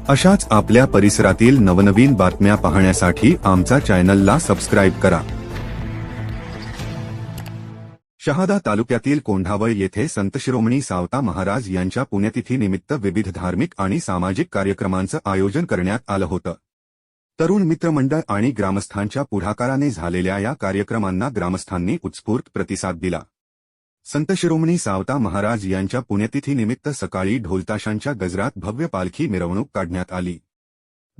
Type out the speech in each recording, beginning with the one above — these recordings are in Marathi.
अशाच आपल्या परिसरातील नवनवीन बातम्या पाहण्यासाठी आमचा चॅनलला सबस्क्राईब करा। शहादा तालुक्यातील कोंढावळ येथे संत शिरोमणी सावता महाराज यांच्या पुण्यतिथीनिमित्त विविध धार्मिक आणि सामाजिक कार्यक्रमांचं आयोजन करण्यात आलं होतं। तरुण मित्रमंडळ आणि ग्रामस्थांच्या पुढाकाराने झालेल्या या कार्यक्रमांना ग्रामस्थांनी उत्स्फूर्त प्रतिसाद दिला। संत शिरोमणी सावता महाराज यांच्या पुण्यतिथीनिमित्त सकाळी ढोलताशांच्या गजरात भव्य पालखी मिरवणूक काढण्यात आली।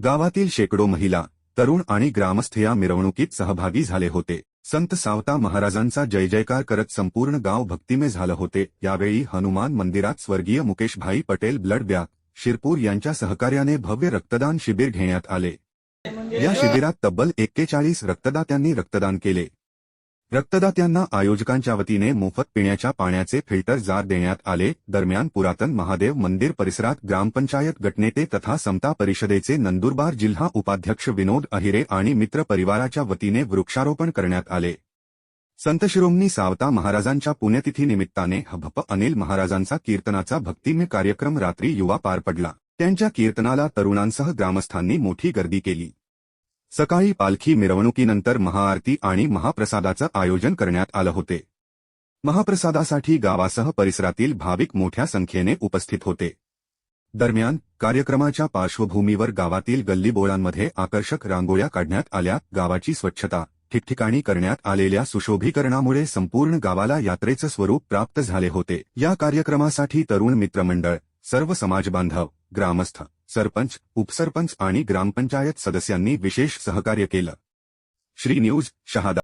गावातील शेकडो महिला, तरुण आणि ग्रामस्थ या मिरवणुकीत सहभागी झाले होते। संत सावता महाराजांचा जय जयकार करत संपूर्ण गाव भक्तिमय झालं होते। यावेळी हनुमान मंदिरात स्वर्गीय मुकेशभाई पटेल ब्लड बँक शिरपूर यांच्या सहकार्याने भव्य रक्तदान शिबिर घेण्यात आले। या शिबिरात तब्बल 41 रक्तदात्यांनी रक्तदान केले। रक्तदात्यांना आयोजकांच्या वतीने मोफत पिण्याच्या पाण्याचे फिल्टर जार देण्यात आले। दरम्यान पुरातन महादेव मंदिर परिसरात ग्रामपंचायत गटनेते तथा समता परिषदेचे नंदुरबार जिल्हा उपाध्यक्ष विनोद अहिरे आणि मित्र परिवाराच्या वतीने वृक्षारोपण करण्यात आले। संत शिरोमणी सावता महाराजांच्या पुण्यतिथीनिमित्ताने हभप अनिल महाराजांचा कीर्तनाचा भक्तिमय कार्यक्रम रात्री युवा पार पडला। त्यांच्या कीर्तनाला तरुणांसह ग्रामस्थांनी मोठी गर्दी केली। सकाळी पालखी मिरवणुकीनंतर महाआरती आणि महाप्रसादाचं आयोजन करण्यात आलं होते। महाप्रसादासाठी गावासह परिसरातील भाविक मोठ्या संख्येने उपस्थित होते। दरम्यान कार्यक्रमाच्या पार्श्वभूमीवर गावातील गल्लीबोळांमध्ये आकर्षक रांगोळ्या काढण्यात आल्या। गावाची स्वच्छता, ठिकठिकाणी करण्यात आलेल्या सुशोभीकरणामुळे संपूर्ण गावाला यात्रेचं स्वरूप प्राप्त झाले होते। या कार्यक्रमासाठी तरुण मित्रमंडळ, सर्व समाजबांधव, ग्रामस्थ, सरपंच, उपसरपंच आणि ग्रामपंचायत सदस्यांनी विशेष सहकार्य केलं। श्री न्यूज, शहादा।